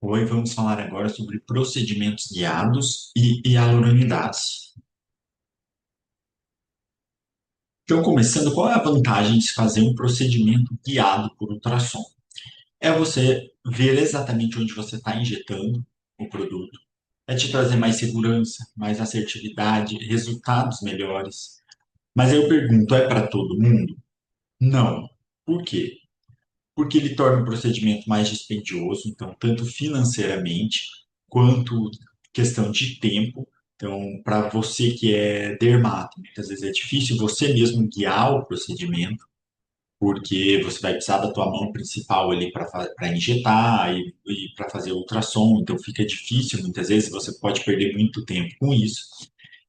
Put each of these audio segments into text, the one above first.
Oi, vamos falar agora sobre procedimentos guiados e hialuronidase. Então, começando, qual é a vantagem de se fazer um procedimento guiado por ultrassom? É você ver exatamente onde você está injetando o produto, é te trazer mais segurança, mais assertividade, resultados melhores. Mas aí eu pergunto, é para todo mundo? Não. Por quê? Porque ele torna o procedimento mais dispendioso, então, tanto financeiramente quanto questão de tempo. Então, para você que é dermato, muitas vezes é difícil você mesmo guiar o procedimento, porque você vai precisar da tua mão principal ali para injetar e para fazer o ultrassom, então fica difícil, muitas vezes você pode perder muito tempo com isso.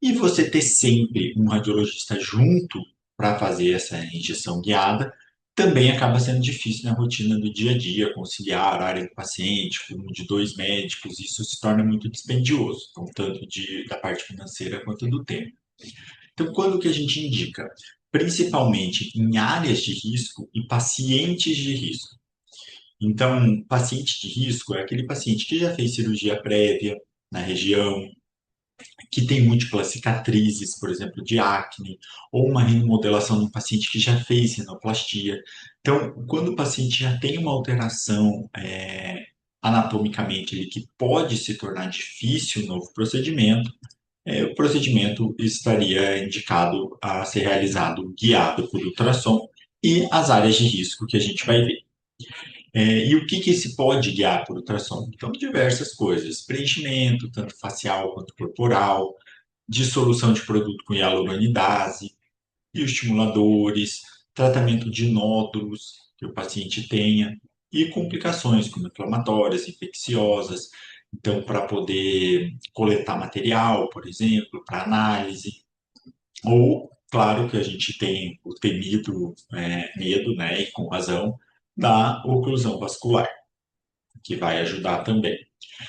E você ter sempre um radiologista junto para fazer essa injeção guiada também acaba sendo difícil na rotina do dia a dia, conciliar horário do paciente, com de dois médicos, isso se torna muito dispendioso, então, tanto da parte financeira quanto do tempo. Então, quando que a gente indica? Principalmente em áreas de risco e pacientes de risco. Então, paciente de risco é aquele paciente que já fez cirurgia prévia na região, que tem múltiplas cicatrizes, por exemplo, de acne, ou uma remodelação num paciente que já fez rinoplastia. Então, quando o paciente já tem uma alteração anatomicamente ali, que pode se tornar difícil o novo procedimento, o procedimento estaria indicado a ser realizado guiado por ultrassom e as áreas de risco que a gente vai ver. E o que que se pode guiar por ultrassom? Então, diversas coisas: preenchimento, tanto facial quanto corporal, dissolução de produto com hialuronidase, bioestimuladores, tratamento de nódulos que o paciente tenha e complicações como inflamatórias, infecciosas. Então, para poder coletar material, por exemplo, para análise, ou, claro, que a gente tem o temido medo, né, e com razão, da oclusão vascular, que vai ajudar também.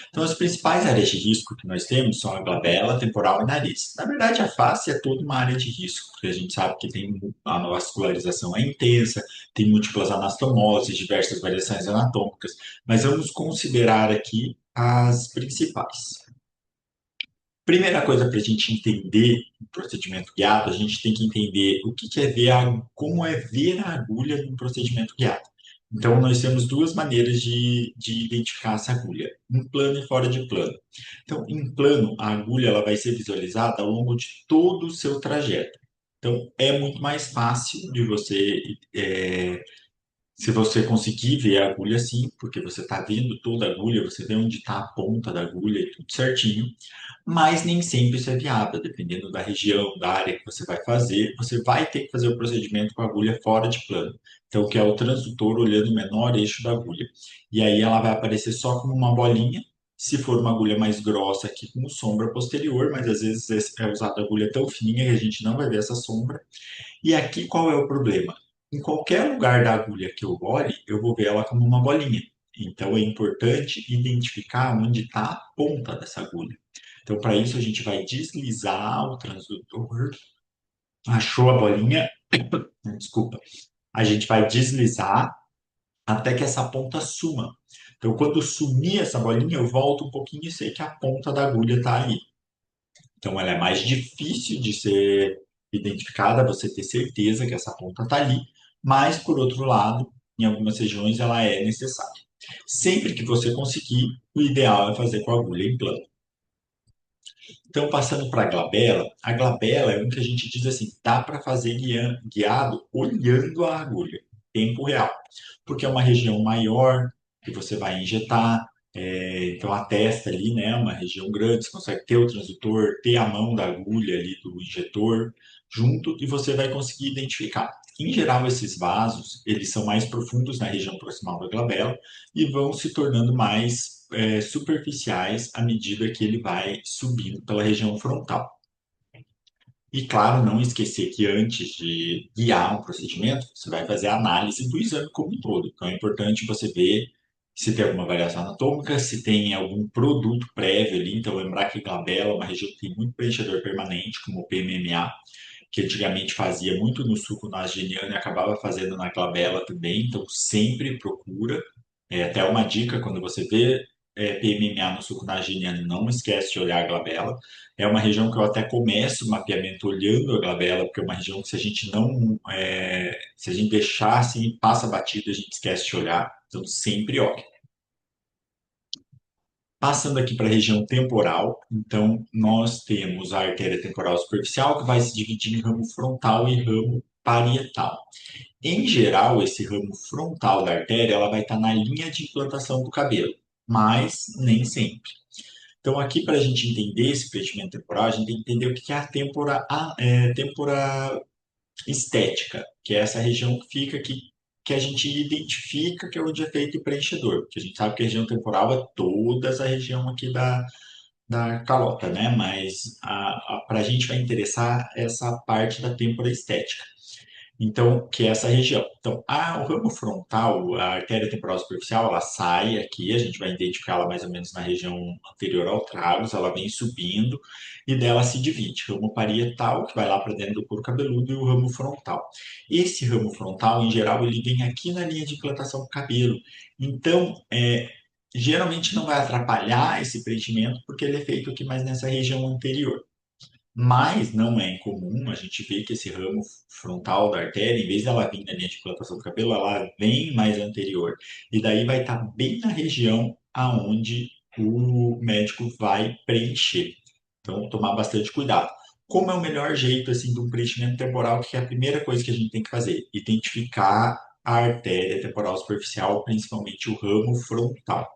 Então, as principais áreas de risco que nós temos são a glabela, temporal e nariz. Na verdade, a face é toda uma área de risco, porque a gente sabe que tem a vascularização é intensa, tem múltiplas anastomoses, diversas variações anatômicas, mas vamos considerar aqui as principais. Primeira coisa para a gente entender o procedimento guiado, a gente tem que entender o que é ver como é ver a agulha no procedimento guiado. Então, nós temos duas maneiras de identificar essa agulha, em plano e fora de plano. Então, em plano, a agulha ela vai ser visualizada ao longo de todo o seu trajeto. Então, é muito mais fácil de você se você conseguir ver a agulha assim, porque você está vendo toda a agulha, você vê onde está a ponta da agulha e tudo certinho, mas nem sempre isso é viável, dependendo da região, da área que você vai fazer, você vai ter que fazer o procedimento com a agulha fora de plano. Então, que é o transdutor olhando o menor eixo da agulha. E aí ela vai aparecer só como uma bolinha, se for uma agulha mais grossa aqui como sombra posterior, mas às vezes é usada agulha tão fininha que a gente não vai ver essa sombra. E aqui qual é o problema? Em qualquer lugar da agulha que eu olhe, eu vou ver ela como uma bolinha. Então é importante identificar onde está a ponta dessa agulha. Então, para isso, a gente vai deslizar o transdutor. Achou a bolinha? Desculpa. A gente vai deslizar até que essa ponta suma. Então, quando sumir essa bolinha, eu volto um pouquinho e sei que a ponta da agulha está aí. Então, ela é mais difícil de ser identificada, você ter certeza que essa ponta está ali, mas, por outro lado, em algumas regiões ela é necessária. Sempre que você conseguir, o ideal é fazer com a agulha em plano. Então, passando para a glabela é um que a gente diz assim, dá para fazer guiado olhando a agulha, em tempo real, porque é uma região maior que você vai injetar, então a testa ali, né, é uma região grande, você consegue ter o transdutor, ter a mão da agulha ali do injetor junto e você vai conseguir identificar. Em geral, esses vasos, eles são mais profundos na região proximal da glabela e vão se tornando mais superficiais à medida que ele vai subindo pela região frontal. E claro, não esquecer que antes de guiar um procedimento, você vai fazer a análise do exame como um todo. Então é importante você ver se tem alguma variação anatômica, se tem algum produto prévio ali. Então lembrar que glabela é uma região que tem muito preenchedor permanente, como o PMMA, que antigamente fazia muito no suco nasogeniano e acabava fazendo na glabela também. Então sempre procura. Até uma dica, quando você vê PMMA no suco nasogeniano, não esquece de olhar a glabela. É uma região que eu até começo o mapeamento olhando a glabela, porque é uma região que se a gente não, se a gente deixar assim, passa batido, a gente esquece de olhar. Então, sempre olhe. Passando aqui para a região temporal, então nós temos a artéria temporal superficial, que vai se dividir em ramo frontal e ramo parietal. Em geral, esse ramo frontal da artéria, ela vai estar na linha de implantação do cabelo, mas nem sempre. Então, aqui para a gente entender esse preenchimento temporal, a gente tem que entender o que é a têmpora estética, que é essa região que fica aqui, que a gente identifica que é onde é feito o preenchedor, porque a gente sabe que a região temporal é toda essa região aqui da calota, né? Mas para a gente vai interessar essa parte da têmpora estética. Então, que é essa região. Então, o ramo frontal, a artéria temporal superficial, ela sai aqui, a gente vai identificá-la mais ou menos na região anterior ao tragus, ela vem subindo e dela se divide. Ramo parietal, que vai lá para dentro do couro cabeludo, e o ramo frontal. Esse ramo frontal, em geral, ele vem aqui na linha de implantação do cabelo. Então, geralmente não vai atrapalhar esse preenchimento, porque ele é feito aqui mais nessa região anterior. Mas não é incomum a gente ver que esse ramo frontal da artéria, em vez dela vir na linha de plantação do cabelo, ela vem mais anterior. E daí vai estar bem na região aonde o médico vai preencher. Então, tomar bastante cuidado. Como é o melhor jeito assim de um preenchimento temporal, que é a primeira coisa que a gente tem que fazer? Identificar a artéria temporal superficial, principalmente o ramo frontal.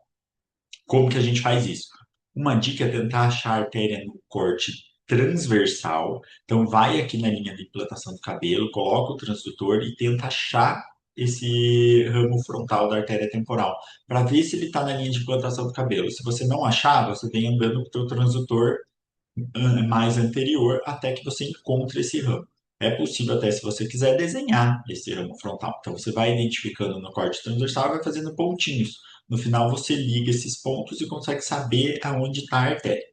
Como que a gente faz isso? Uma dica é tentar achar a artéria no corte transversal. Então, vai aqui na linha de implantação do cabelo, coloca o transdutor e tenta achar esse ramo frontal da artéria temporal, para ver se ele está na linha de implantação do cabelo. Se você não achar, você vem andando com o teu transdutor mais anterior até que você encontre esse ramo. É possível até, se você quiser, desenhar esse ramo frontal. Então, você vai identificando no corte transversal e vai fazendo pontinhos. No final, você liga esses pontos e consegue saber aonde está a artéria.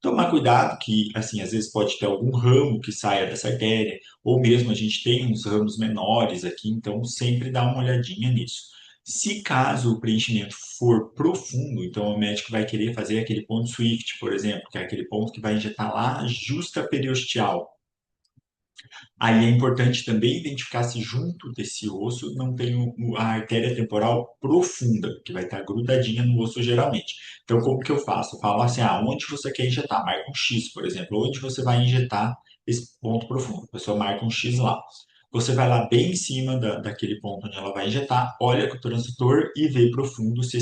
Tomar cuidado que, assim, às vezes pode ter algum ramo que saia dessa artéria, ou mesmo a gente tem uns ramos menores aqui, então sempre dá uma olhadinha nisso. Se caso o preenchimento for profundo, então o médico vai querer fazer aquele ponto Swift, por exemplo, que é aquele ponto que vai injetar lá justa periosteal. Aí é importante também identificar se junto desse osso não tem a artéria temporal profunda, que vai estar grudadinha no osso geralmente. Então, como que eu faço? Eu falo assim, onde você quer injetar? Marca um X, por exemplo. Onde você vai injetar esse ponto profundo? A pessoa marca um X lá. Você vai lá bem em cima daquele ponto onde ela vai injetar, olha com o transdutor e vê profundo se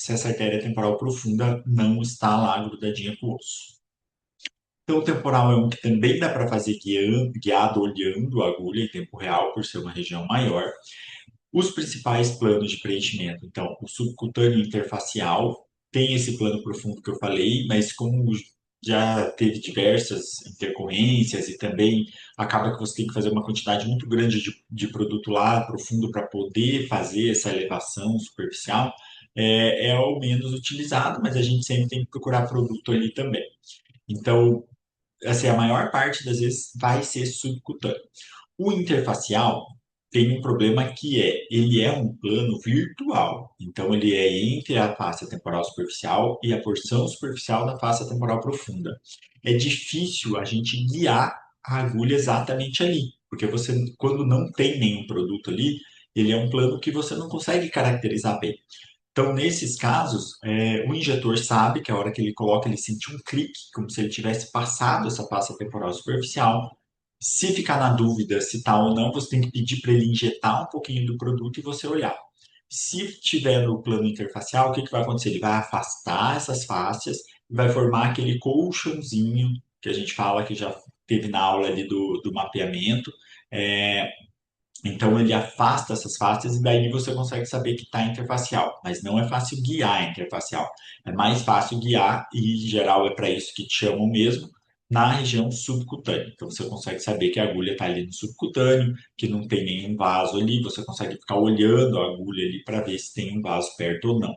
essa artéria temporal profunda não está lá grudadinha com o osso. Então, o temporal é um que também dá para fazer guiado olhando a agulha em tempo real, por ser uma região maior. Os principais planos de preenchimento, então, o subcutâneo interfacial tem esse plano profundo que eu falei, mas como já teve diversas intercorrências e também acaba que você tem que fazer uma quantidade muito grande de produto lá profundo para poder fazer essa elevação superficial, é o menos utilizado, mas a gente sempre tem que procurar produto ali também. Então, assim, a maior parte das vezes vai ser subcutâneo. O interfacial tem um problema que ele é um plano virtual. Então, ele é entre a face temporal superficial e a porção superficial da face temporal profunda. É difícil a gente guiar a agulha exatamente ali, porque você, quando não tem nenhum produto ali, ele é um plano que você não consegue caracterizar bem. Então, nesses casos, o injetor sabe que a hora que ele coloca, ele sente um clique, como se ele tivesse passado essa pasta temporal superficial. Se ficar na dúvida se está ou não, você tem que pedir para ele injetar um pouquinho do produto e você olhar. Se tiver no plano interfacial, o que vai acontecer? Ele vai afastar essas fáscias e vai formar aquele colchãozinho que a gente fala que já teve na aula ali do mapeamento. É, então ele afasta essas faces e daí você consegue saber que está interfacial, mas não é fácil guiar a interfacial. É mais fácil guiar e em geral é para isso que te chamam mesmo na região subcutânea. Então você consegue saber que a agulha está ali no subcutâneo, que não tem nenhum vaso ali, você consegue ficar olhando a agulha ali para ver se tem um vaso perto ou não.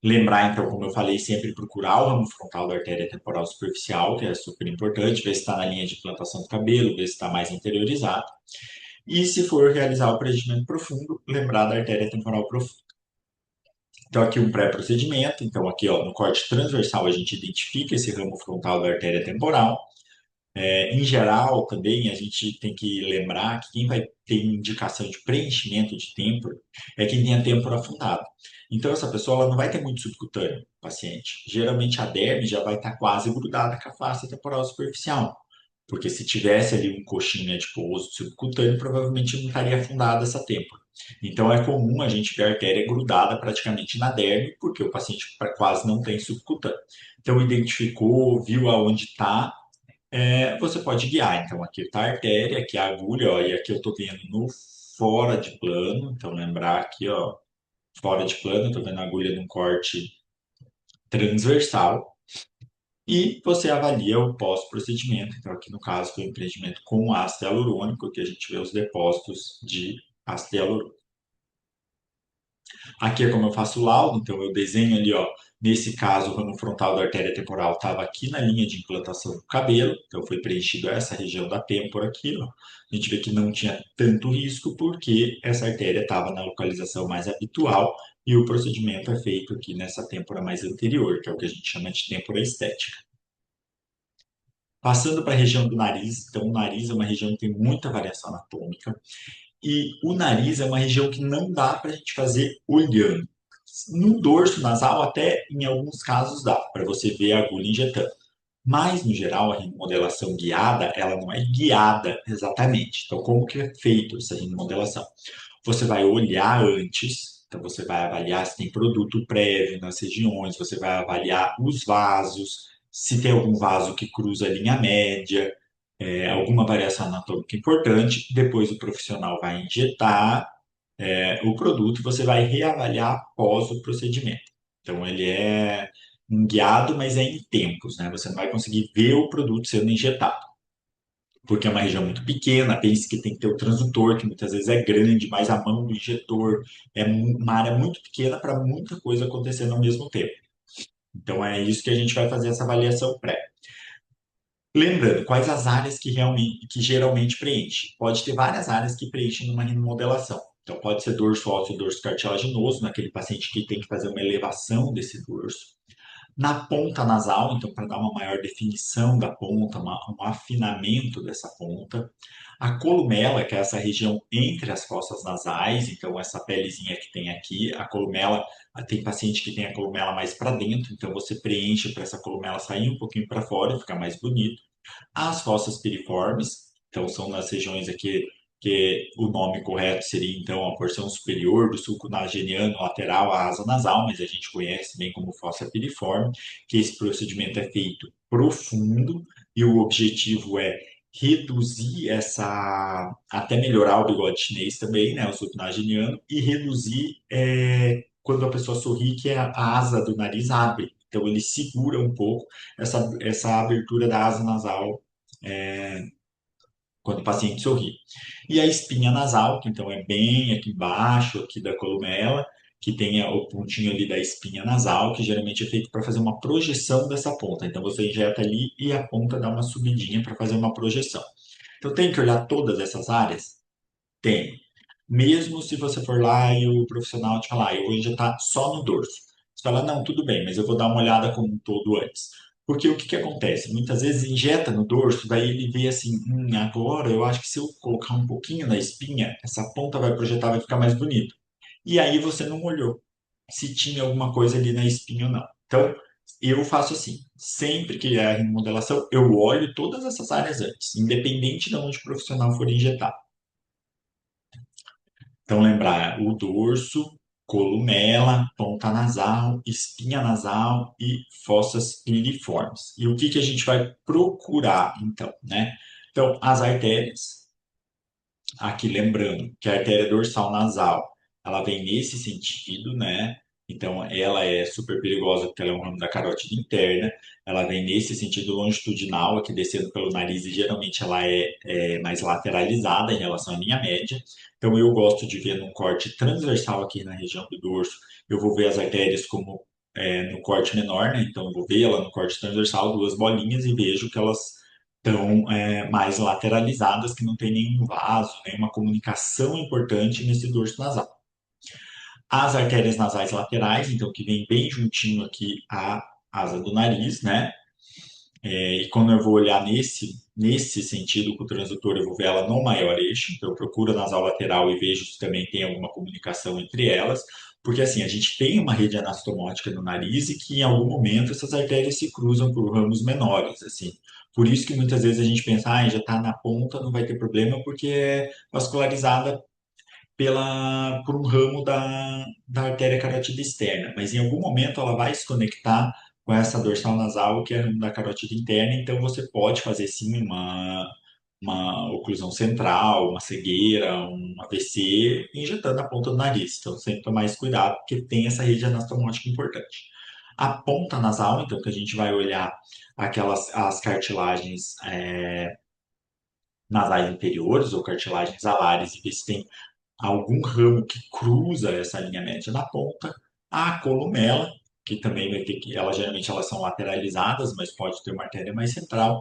Lembrar, então, como eu falei, sempre procurar o ramo frontal da artéria temporal superficial, que é super importante, ver se está na linha de plantação do cabelo, ver se está mais interiorizado. E se for realizar o preenchimento profundo, lembrar da artéria temporal profunda. Então, aqui um pré-procedimento. Então, aqui, ó, no corte transversal, a gente identifica esse ramo frontal da artéria temporal. Em geral, também, a gente tem que lembrar que quem vai ter indicação de preenchimento de têmpora é quem tem a têmpora afundada. Então, essa pessoa ela não vai ter muito subcutâneo, paciente. Geralmente, a derme já vai estar quase grudada com a face temporal superficial. Porque se tivesse ali um coxinha adiposo subcutâneo, provavelmente não estaria afundada essa têmpora. Então é comum a gente ver a artéria grudada praticamente na derme, porque o paciente quase não tem subcutâneo. Então identificou, viu aonde está, você pode guiar. Então aqui está a artéria, aqui a agulha, ó, e aqui eu estou vendo no fora de plano. Então lembrar aqui, ó, fora de plano, estou vendo a agulha num corte transversal. E você avalia o pós-procedimento. Então, aqui no caso, foi um empreendimento com ácido hialurônico, que a gente vê os depósitos de ácido hialurônico. Aqui é como eu faço o laudo, então eu desenho ali, ó. Nesse caso, o ramo frontal da artéria temporal estava aqui na linha de implantação do cabelo, então foi preenchido essa região da têmpora aqui, ó. A gente vê que não tinha tanto risco, porque essa artéria estava na localização mais habitual e o procedimento é feito aqui nessa têmpora mais anterior, que é o que a gente chama de têmpora estética. Passando para a região do nariz, então o nariz é uma região que tem muita variação anatômica e o nariz é uma região que não dá para a gente fazer olhando. No dorso nasal, até em alguns casos dá, para você ver a agulha injetando. Mas, no geral, a remodelação guiada, ela não é guiada exatamente. Então, como que é feito essa remodelação? Você vai olhar antes, então você vai avaliar se tem produto prévio nas regiões, você vai avaliar os vasos, se tem algum vaso que cruza a linha média, alguma variação anatômica importante. Depois o profissional vai injetar o produto e você vai reavaliar após o procedimento. Então ele é um guiado, mas é em tempos, né? Você não vai conseguir ver o produto sendo injetado porque é uma região muito pequena, pense que tem que ter o transdutor, que muitas vezes é grande, mas a mão do injetor é uma área muito pequena para muita coisa acontecendo ao mesmo tempo. Então é isso que a gente vai fazer essa avaliação pré. Lembrando, quais as áreas que realmente, que geralmente preenche? Pode ter várias áreas que preenchem numa remodelação. Então pode ser dorso ósseo, dorso cartilaginoso, naquele paciente que tem que fazer uma elevação desse dorso. Na ponta nasal, então, para dar uma maior definição da ponta, um afinamento dessa ponta. A columela, que é essa região entre as fossas nasais, então, essa pelezinha que tem aqui. A columela, tem paciente que tem a columela mais para dentro, então, você preenche para essa columela sair um pouquinho para fora e ficar mais bonito. As fossas piriformes, então, são nas regiões aqui que o nome correto seria então a porção superior do sulco nasogeniano lateral à asa nasal, mas a gente conhece bem como fossa piriforme, que esse procedimento é feito profundo e o objetivo é reduzir essa, até melhorar o bigode chinês também, né, o sulco nasogeniano, e reduzir quando a pessoa sorri que a asa do nariz abre. Então ele segura um pouco essa abertura da asa nasal quando o paciente sorri. E a espinha nasal, que então é bem aqui embaixo, aqui da columela, que tem o pontinho ali da espinha nasal, que geralmente é feito para fazer uma projeção dessa ponta. Então você injeta ali e a ponta dá uma subidinha para fazer uma projeção. Então tem que olhar todas essas áreas? Tem. Mesmo se você for lá e o profissional te falar, eu vou injetar só no dorso. Você fala, não, tudo bem, mas eu vou dar uma olhada como um todo antes. Porque o que que acontece? Muitas vezes injeta no dorso, daí ele vê assim, agora eu acho que se eu colocar um pouquinho na espinha, essa ponta vai projetar, vai ficar mais bonito. E aí você não olhou se tinha alguma coisa ali na espinha ou não. Então, eu faço assim, sempre que é a remodelação, eu olho todas essas áreas antes, independente de onde o profissional for injetar. Então, lembrar o dorso, columela, ponta nasal, espinha nasal e fossas piriformes. E o que que a gente vai procurar, então, né? Então, as artérias, aqui lembrando que a artéria dorsal nasal, ela vem nesse sentido, né? Então, ela é super perigosa porque ela é um ramo da carótida interna. Ela vem nesse sentido longitudinal, aqui descendo pelo nariz, e geralmente ela é mais lateralizada em relação à linha média. Então, eu gosto de ver num corte transversal aqui na região do dorso. Eu vou ver as artérias como no corte menor, né? Então, eu vou ver ela no corte transversal, duas bolinhas, e vejo que elas estão mais lateralizadas, que não tem nenhum vaso, nenhuma comunicação importante nesse dorso nasal. As artérias nasais laterais, então, que vem bem juntinho aqui à asa do nariz, né? E quando eu vou olhar nesse sentido com o transdutor, eu vou ver ela no maior eixo, então eu procuro a nasal lateral e vejo se também tem alguma comunicação entre elas, porque assim, a gente tem uma rede anastomótica no nariz e que em algum momento essas artérias se cruzam por ramos menores, assim. Por isso que muitas vezes a gente pensa, ah, já está na ponta, não vai ter problema, porque é vascularizada por um ramo da artéria carótida externa, mas em algum momento ela vai se conectar com essa dorsal nasal, que é ramo da carótida interna, então você pode fazer sim uma oclusão central, uma cegueira, um AVC, injetando a ponta do nariz. Então, sempre tomar esse cuidado, porque tem essa rede anastomótica importante. A ponta nasal, então, que a gente vai olhar as cartilagens nasais inferiores ou cartilagens alares e ver se tem algum ramo que cruza essa linha média na ponta, a columela, que também vai ter que, geralmente elas são lateralizadas, mas pode ter uma artéria mais central,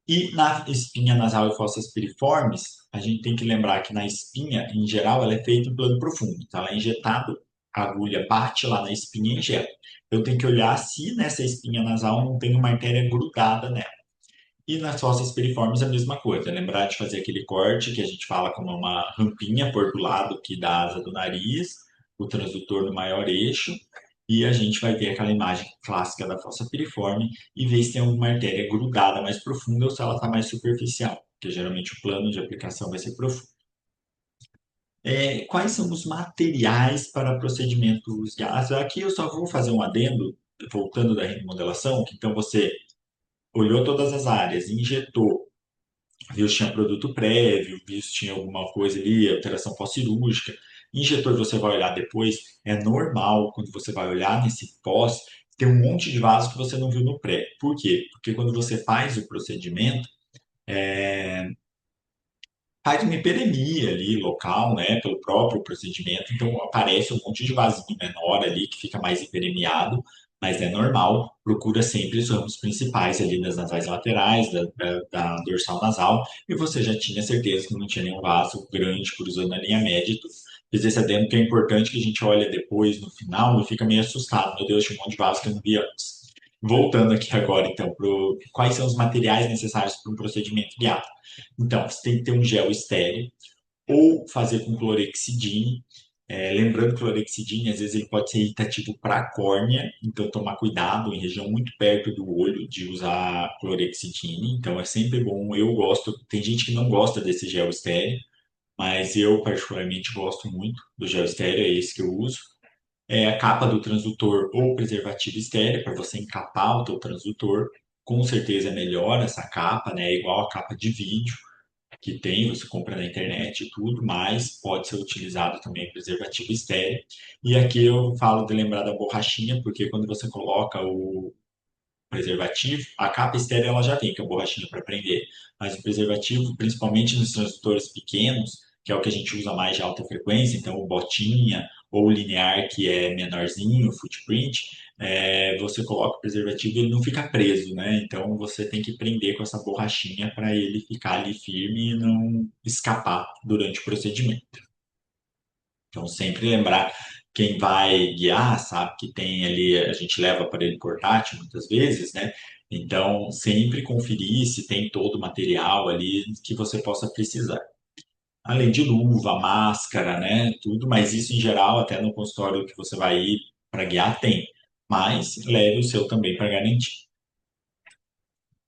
e na espinha nasal e fossas piriformes, a gente tem que lembrar que na espinha, em geral, ela é feita em plano profundo, então ela é injetado, a agulha bate lá na espinha e injeta. Eu tenho que olhar se nessa espinha nasal não tem uma artéria grudada nela. E nas fossas piriformes a mesma coisa, lembrar de fazer aquele corte que a gente fala como uma rampinha por do lado que dá asa do nariz, o transdutor no maior eixo, e a gente vai ver aquela imagem clássica da fossa piriforme e ver se tem alguma artéria grudada mais profunda ou se ela está mais superficial, porque geralmente o plano de aplicação vai ser profundo. Quais são os materiais para procedimentos guiados? Aqui eu só vou fazer um adendo, voltando da remodelação, que então você olhou todas as áreas, injetou, viu se tinha produto prévio, viu se tinha alguma coisa ali, alteração pós-cirúrgica. Injetor você vai olhar depois, é normal quando você vai olhar nesse pós, ter um monte de vaso que você não viu no pré. Por quê? Porque quando você faz o procedimento, faz uma hiperemia ali local, né, pelo próprio procedimento, então aparece um monte de vasinho menor ali que fica mais hiperemiado, mas é normal, procura sempre os ramos principais ali das nasais laterais, da dorsal nasal, e você já tinha certeza que não tinha nenhum vaso grande cruzando a linha média e tudo. Fiz esse adendo que é importante que a gente olha depois, no final, e fica meio assustado, meu Deus, tinha um monte de vaso que eu não vi antes. Voltando aqui agora, então, quais são os materiais necessários para um procedimento guiado? Então, você tem que ter um gel estéreo ou fazer com clorexidine. Lembrando que clorexidine, às vezes, ele pode ser irritativo para a córnea, então tomar cuidado em região muito perto do olho de usar clorexidine. Então, é sempre bom. Eu gosto, tem gente que não gosta desse gel estéreo, mas eu, particularmente, gosto muito do gel estéreo, é esse que eu uso. A capa do transdutor ou preservativo estéreo, para você encapar o teu transdutor. Com certeza é melhor essa capa, né? É igual a capa de vídeo que tem, você compra na internet e tudo, mas pode ser utilizado também preservativo estéreo. E aqui eu falo de lembrar da borrachinha, porque quando você coloca o preservativo, a capa estéreo ela já vem com a borrachinha para prender, mas o preservativo, principalmente nos transdutores pequenos, que é o que a gente usa mais de alta frequência, então o botinha ou o linear que é menorzinho, o footprint, você coloca o preservativo e ele não fica preso, né? Então você tem que prender com essa borrachinha para ele ficar ali firme e não escapar durante o procedimento. Então, sempre lembrar quem vai guiar, sabe que tem ali, a gente leva aparelho portátil muitas vezes, né? Então, sempre conferir se tem todo o material ali que você possa precisar. Além de luva, máscara, né? Tudo, mas isso em geral, até no consultório que você vai ir para guiar, tem. Mas leve o seu também para garantir.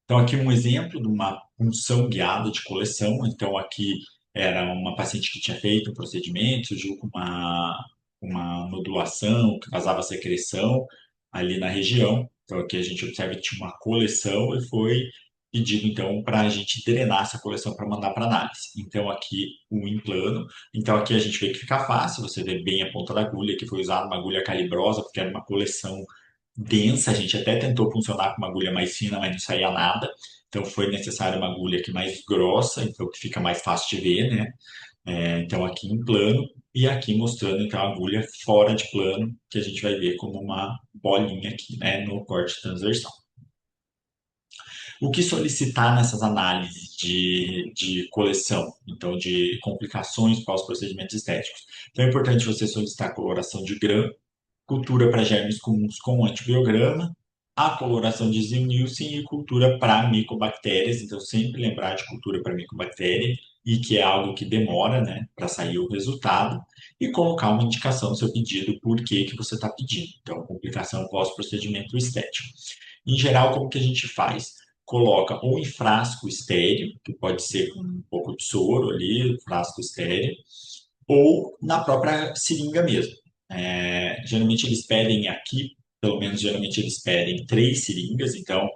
Então, aqui um exemplo de uma punção guiada de coleção. Então, aqui era uma paciente que tinha feito um procedimento, surgiu com uma nodulação, que vazava secreção ali na região. Então, aqui a gente observa que tinha uma coleção e foi pedido, então, para a gente drenar essa coleção para mandar para análise. Então, aqui o implano. Então, aqui a gente vê que fica fácil, você vê bem a ponta da agulha, que foi usada uma agulha calibrosa, porque era uma coleção densa, a gente até tentou funcionar com uma agulha mais fina, mas não saía nada. Então foi necessária uma agulha que mais grossa, então que fica mais fácil de ver, né? Então aqui em plano e aqui mostrando então a agulha fora de plano, que a gente vai ver como uma bolinha aqui, né, no corte transversal. O que solicitar nessas análises de coleção, então de complicações pós-procedimentos estéticos? Então é importante você solicitar coloração de Gram, cultura para germes comuns com antibiograma, a coloração de Zimniusin e cultura para micobactérias. Então, sempre lembrar de cultura para micobactéria e que é algo que demora, né, para sair o resultado e colocar uma indicação no seu pedido, por que que você está pedindo. Então, complicação pós-procedimento estético. Em geral, como que a gente faz? Coloca ou em frasco estéreo, que pode ser com um pouco de soro ali, frasco estéreo, ou na própria seringa mesmo. Geralmente eles pedem aqui, pelo menos geralmente eles pedem 3 seringas, então,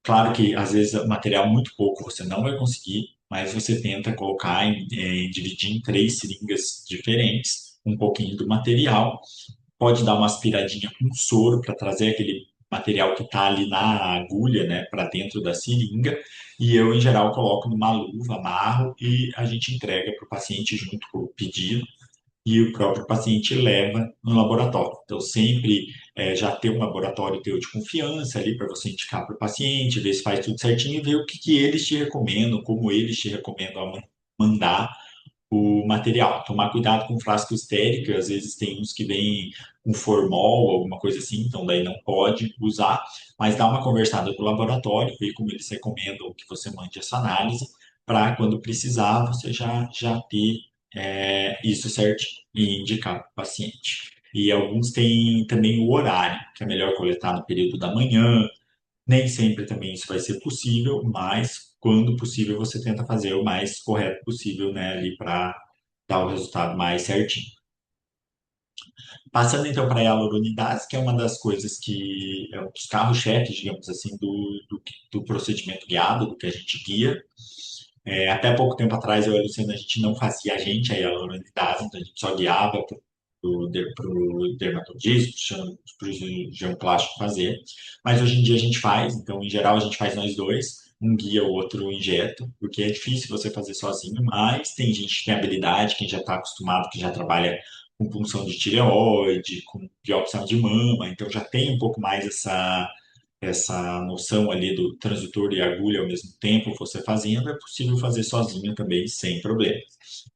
claro que às vezes o material muito pouco você não vai conseguir, mas você tenta colocar dividir em 3 seringas diferentes, um pouquinho do material, pode dar uma aspiradinha com soro para trazer aquele material que está ali na agulha, né, para dentro da seringa. E eu, em geral, coloco numa luva, amarro e a gente entrega para o paciente junto com o pedido e o próprio paciente leva no laboratório. Então, sempre já ter um laboratório teu de confiança ali para você indicar para o paciente, ver se faz tudo certinho e ver o que, que eles te recomendam, como eles te recomendam a mandar o material. Tomar cuidado com frasco estérico, às vezes tem uns que vêm com formol, alguma coisa assim, então daí não pode usar, mas dá uma conversada com o laboratório, ver como eles recomendam que você mande essa análise, para quando precisar você já ter isso certo e indicar para o paciente. E alguns têm também o horário, que é melhor coletar no período da manhã, nem sempre também isso vai ser possível, mas quando possível você tenta fazer o mais correto possível, né, ali para dar o resultado mais certinho. Passando então para a hialuronidase, que é uma das coisas que é um dos carros-chefes, digamos assim, do procedimento guiado, do que a gente guia. Até pouco tempo atrás, eu e a Luciana, a gente não fazia a hialuronidase, então a gente só guiava para o dermatologista, para o cirurgião plástico fazer. Mas hoje em dia a gente faz, então em geral a gente faz nós dois, um guia, o outro injeta, porque é difícil você fazer sozinho, mas tem gente que tem habilidade, quem já está acostumado, que já trabalha com punção de tireoide, com biópsia de mama, então já tem um pouco mais essa noção ali do transitor e agulha ao mesmo tempo, você fazendo, é possível fazer sozinho também, sem problema.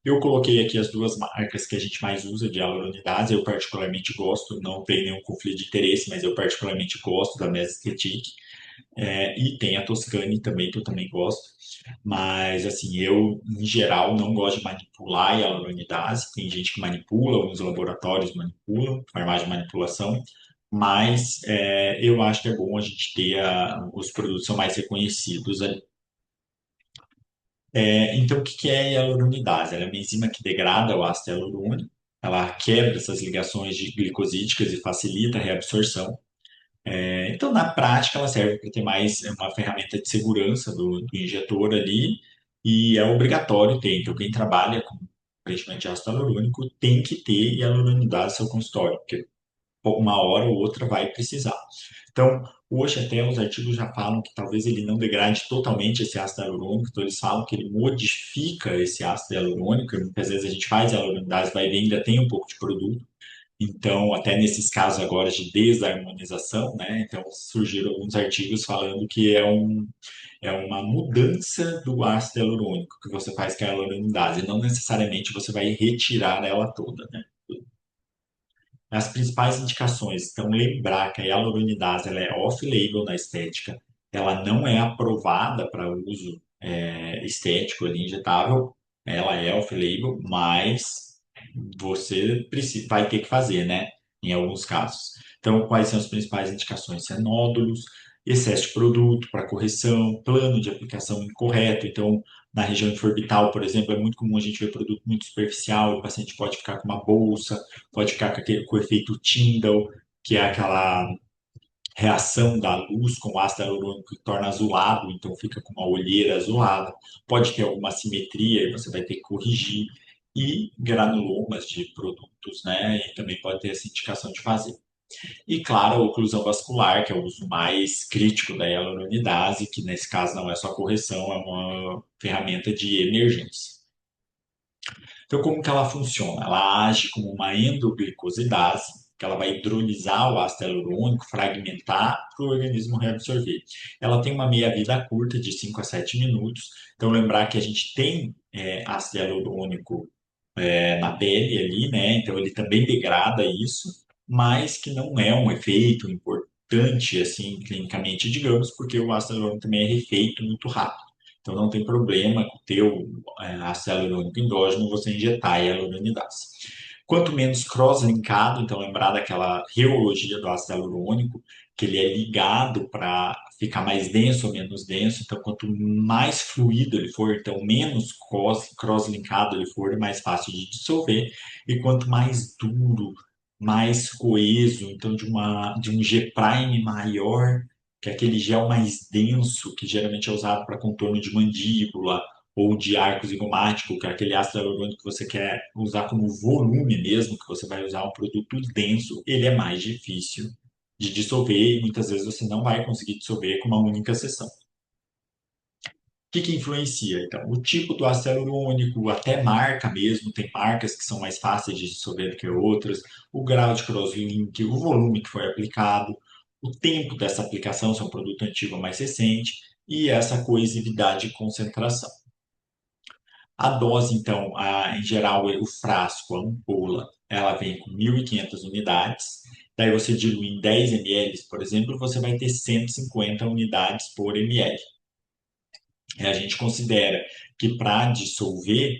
Eu coloquei aqui as duas marcas que a gente mais usa de hialuronidase, eu particularmente gosto, não tem nenhum conflito de interesse, mas eu particularmente gosto da Mesestetic, e tem a Toscane também, que eu também gosto, mas assim, eu em geral não gosto de manipular a hialuronidase, tem gente que manipula, alguns laboratórios manipulam, farmácia de manipulação, mas eu acho que é bom a gente ter os produtos são mais reconhecidos ali. Então, o que que é a hialuronidase? Ela é uma enzima que degrada o ácido hialurônico, ela quebra essas ligações glicosídicas e facilita a reabsorção. Então, na prática, ela serve para ter mais uma ferramenta de segurança do injetor ali e é obrigatório ter. Então, quem trabalha com preenchimento de ácido hialurônico tem que ter hialuronidase no seu consultório, porque uma hora ou outra vai precisar. Então, hoje até os artigos já falam que talvez ele não degrade totalmente esse ácido hialurônico, então eles falam que ele modifica esse ácido hialurônico, e muitas vezes a gente faz hialuronidase, vai ver, ainda tem um pouco de produto, então até nesses casos agora de desarmonização, né, então surgiram alguns artigos falando que é uma mudança do ácido hialurônico que você faz com a hialuronidase, não necessariamente você vai retirar ela toda, né. As principais indicações, então lembrar que a hialuronidase ela é off-label na estética, ela não é aprovada para uso estético ali, injetável, ela é off-label, mas você vai ter que fazer, né? Em alguns casos. Então, quais são as principais indicações? São nódulos, excesso de produto para correção, plano de aplicação incorreto. Então, na região orbital, por exemplo, é muito comum a gente ver produto muito superficial, o paciente pode ficar com uma bolsa, pode ficar com o efeito Tyndall, que é aquela reação da luz com o ácido hialurônico que torna azulado, então fica com uma olheira azulada. Pode ter alguma assimetria e você vai ter que corrigir. E granulomas de produtos, né? E também pode ter essa indicação de fazer. E, claro, a oclusão vascular, que é o uso mais crítico da hialuronidase, que nesse caso não é só correção, é uma ferramenta de emergência. Então, como que ela funciona? Ela age como uma endoglicosidase, que ela vai hidrolisar o ácido hialurônico, fragmentar para o organismo reabsorver. Ela tem uma meia-vida curta de 5 a 7 minutos, então lembrar que a gente tem ácido hialurônico na pele ali, né? Então ele também degrada isso, mas que não é um efeito importante, assim, clinicamente, digamos, porque o ácido hialurônico também é refeito muito rápido. Então não tem problema com o teu ácido hialurônico endógeno você injetar hialuronidase. Quanto menos cross-linkado, então lembrar daquela reologia do ácido hialurônico, que ele é ligado para ficar mais denso ou menos denso. Então, quanto mais fluido ele for, então menos cross-linkado ele for, mais fácil de dissolver. E quanto mais duro, mais coeso, então de um G' maior, que é aquele gel mais denso, que geralmente é usado para contorno de mandíbula, ou de arco zigomático, que é aquele ácido hialurônico que você quer usar como volume mesmo, que você vai usar um produto denso, ele é mais difícil de dissolver e muitas vezes você não vai conseguir dissolver com uma única sessão. O que influencia? Então, o tipo do ácido hialurônico, até marca mesmo, tem marcas que são mais fáceis de dissolver do que outras, o grau de crosslink, o volume que foi aplicado, o tempo dessa aplicação, se é um produto antigo ou mais recente, e essa coesividade e concentração. A dose, então, em geral, o frasco, a ampola, ela vem com 1.500 unidades. Daí você dilui em 10 ml, por exemplo, você vai ter 150 unidades por ml. A gente considera que para dissolver,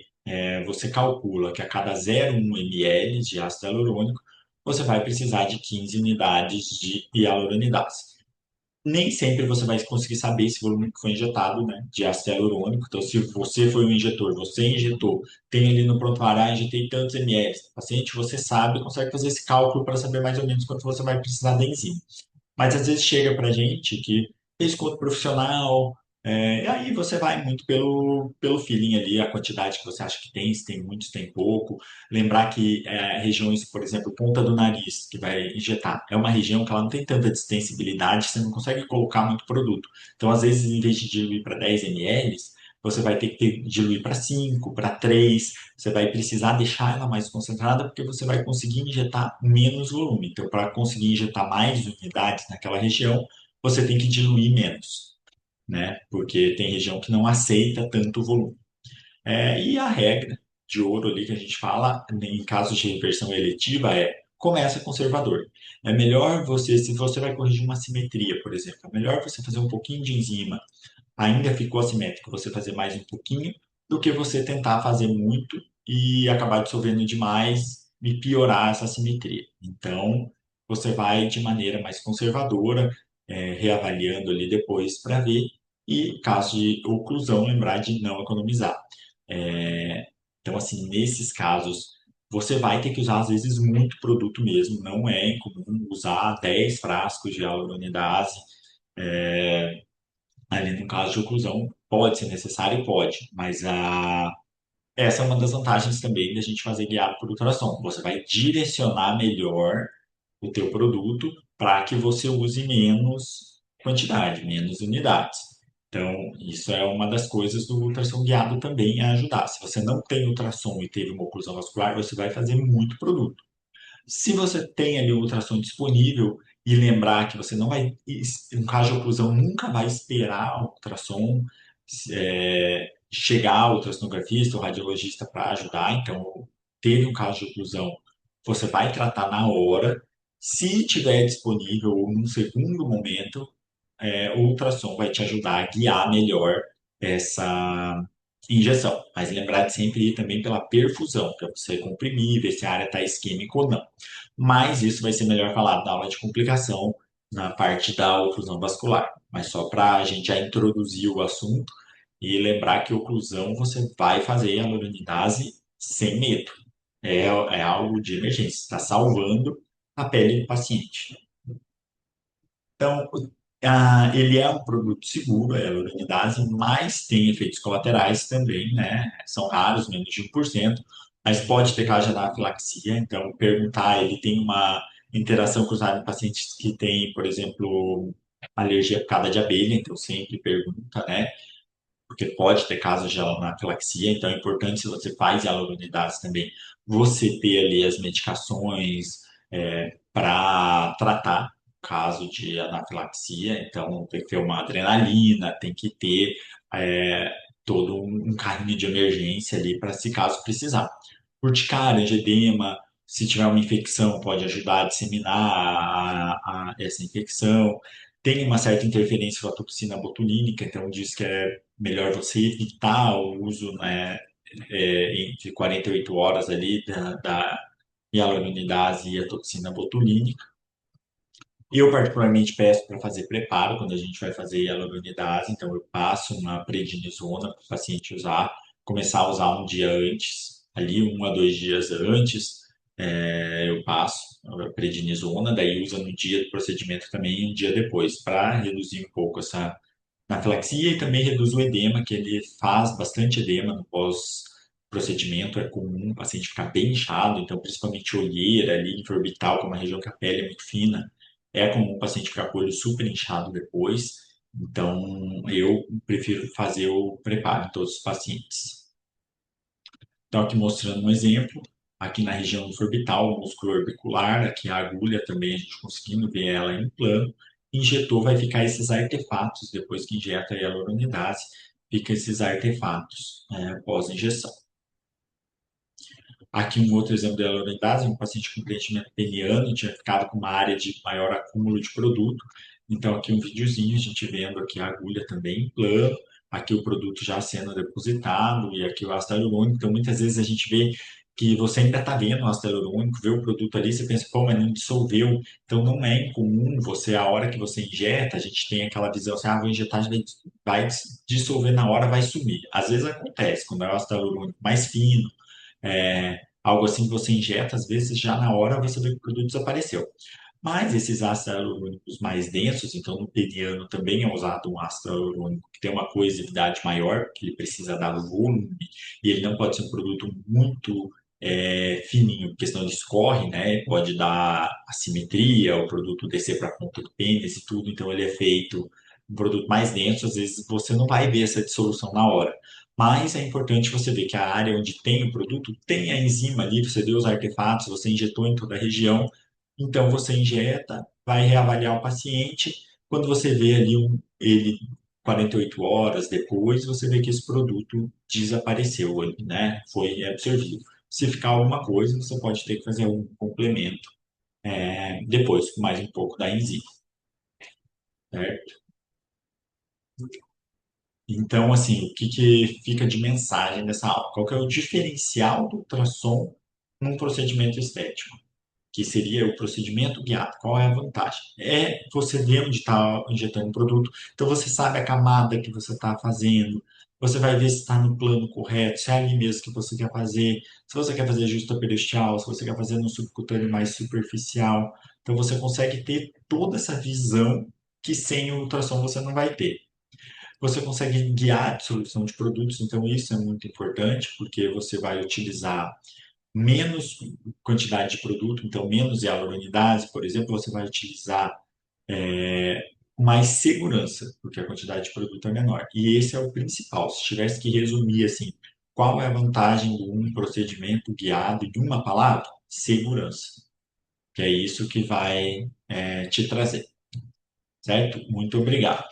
você calcula que a cada 0,1 ml de ácido hialurônico, você vai precisar de 15 unidades de hialuronidase. Nem sempre você vai conseguir saber esse volume que foi injetado, né, de ácido hialurônico. Então, se você foi o injetor, você injetou, tem ali no prontuário, injetei tantos ml. Paciente, você sabe, consegue fazer esse cálculo para saber mais ou menos quanto você vai precisar da enzima. Mas às vezes chega para gente que fez com outro profissional, e aí você vai muito pelo feeling ali, a quantidade que você acha que tem, se tem muito, se tem pouco. Lembrar que regiões, por exemplo, ponta do nariz, que vai injetar, é uma região que ela não tem tanta distensibilidade, você não consegue colocar muito produto. Então, às vezes, em vez de diluir para 10 ml, você vai ter que diluir para 5, para 3. Você vai precisar deixar ela mais concentrada porque você vai conseguir injetar menos volume. Então, para conseguir injetar mais unidades naquela região, você tem que diluir menos, né? Porque tem região que não aceita tanto volume. E a regra de ouro ali que a gente fala, em caso de reversão eletiva, começa conservador. É melhor você, se você vai corrigir uma simetria, por exemplo, é melhor você fazer um pouquinho de enzima, ainda ficou assimétrico, você fazer mais um pouquinho, do que você tentar fazer muito e acabar dissolvendo demais e piorar essa assimetria. Então, você vai de maneira mais conservadora, reavaliando ali depois para ver, e caso de oclusão, lembrar de não economizar. Então, assim, nesses casos, você vai ter que usar, às vezes, muito produto mesmo. Não é incomum usar 10 frascos de hyaluronidase. Ali no caso de oclusão, pode ser necessário, pode, mas essa é uma das vantagens também da gente fazer guiado por ultrassom. Você vai direcionar melhor o teu produto para que você use menos quantidade, menos unidades. Então, isso é uma das coisas do ultrassom guiado também a ajudar. Se você não tem ultrassom e teve uma oclusão vascular, você vai fazer muito produto. Se você tem ali o ultrassom disponível e lembrar que você não vai, em caso de oclusão, nunca vai esperar o ultrassom chegar o ultrassonografista ou radiologista para ajudar. Então, teve um caso de oclusão, você vai tratar na hora. Se tiver disponível ou num segundo momento, o ultrassom vai te ajudar a guiar melhor essa injeção. Mas lembrar de sempre ir também pela perfusão, para você comprimir, ver se a área está isquêmica ou não. Mas isso vai ser melhor falado na aula de complicação, na parte da oclusão vascular. Mas só para a gente já introduzir o assunto e lembrar que oclusão você vai fazer a hyaluronidase sem medo. É algo de emergência, está salvando a pele do paciente. Então, ele é um produto seguro, é a hyaluronidase, mas tem efeitos colaterais também, né? São raros, menos de 1%, mas pode ter causa de anafilaxia. Então, perguntar, ele tem uma interação cruzada em pacientes que têm, por exemplo, alergia à picada de abelha, então sempre pergunta, né? Porque pode ter casos de anafilaxia, então é importante se você faz hialuronidase também, você ter ali as medicações, para tratar o caso de anafilaxia. Então, tem que ter uma adrenalina, tem que ter é, todo um carrinho de emergência ali para se caso precisar. Urticária, angedema, se tiver uma infecção, pode ajudar a disseminar essa infecção. Tem uma certa interferência com a toxina botulínica, então diz que é melhor você evitar o uso, né, entre 48 horas ali da hialuronidase e a toxina botulínica. Eu, particularmente, peço para fazer preparo quando a gente vai fazer hialuronidase, então eu passo uma prednisona para o paciente usar, começar a usar um dia antes, ali 1 a 2 dias antes, eu passo a prednisona, daí usa no dia do procedimento também e um dia depois, para reduzir um pouco essa anafilaxia e também reduz o edema, que ele faz bastante edema no pós-procedimento. É comum o paciente ficar bem inchado, então principalmente olheira ali, língua orbital, que é uma região que a pele é muito fina. É comum o paciente ficar com o olho super inchado depois. Então, eu prefiro fazer o preparo em todos os pacientes. Então, aqui mostrando um exemplo, aqui na região do orbital, o músculo orbicular, aqui a agulha também, a gente conseguindo ver ela em plano, injetou, vai ficar esses artefatos, depois que injeta a hialuronidase, fica esses artefatos pós-injeção. Aqui um outro exemplo de hialuronidase, um paciente com preenchimento peniano, tinha ficado com uma área de maior acúmulo de produto. Então aqui um videozinho, a gente vendo aqui a agulha também em plano, aqui o produto já sendo depositado e aqui o ácido hialurônico. Então muitas vezes a gente vê que você ainda está vendo o ácido hialurônico, vê o produto ali, você pensa, pô, mas não dissolveu. Então não é incomum você, a hora que você injeta, a gente tem aquela visão assim, ah, vou injetar, vai dissolver na hora, vai sumir. Às vezes acontece, quando é o ácido hialurônico mais fino, algo assim que você injeta, às vezes já na hora você vê que o produto desapareceu. Mas esses ácidos hialurônicos mais densos, então no peniano também é usado um ácido hialurônico que tem uma coesividade maior, que ele precisa dar volume, e ele não pode ser um produto muito fininho, porque senão ele escorre, né? Pode dar assimetria, o produto descer para a ponta do pênis e tudo, então ele é feito um produto mais denso, às vezes você não vai ver essa dissolução na hora. Mas é importante você ver que a área onde tem o produto tem a enzima ali, você deu os artefatos, você injetou em toda a região, então você injeta, vai reavaliar o paciente. Quando você vê ali ele 48 horas depois, você vê que esse produto desapareceu ali, né? Foi absorvido. Se ficar alguma coisa, você pode ter que fazer um complemento depois, com mais um pouco da enzima, certo? Então, assim, o que que fica de mensagem dessa aula? Qual que é o diferencial do ultrassom num procedimento estético? Que seria o procedimento guiado. Qual é a vantagem? É você ver onde está injetando o produto, então você sabe a camada que você está fazendo, você vai ver se está no plano correto, se é ali mesmo que você quer fazer, se você quer fazer justa periosteal, se você quer fazer no subcutâneo mais superficial. Então você consegue ter toda essa visão que sem o ultrassom você não vai ter. Você consegue guiar a dissolução de produtos, então isso é muito importante, porque você vai utilizar menos quantidade de produto, então menos hialuronidase, por exemplo, você vai utilizar mais segurança, porque a quantidade de produto é menor. E esse é o principal. Se tivesse que resumir assim, qual é a vantagem de um procedimento guiado de uma palavra? Segurança. Que é isso que vai te trazer, certo? Muito obrigado.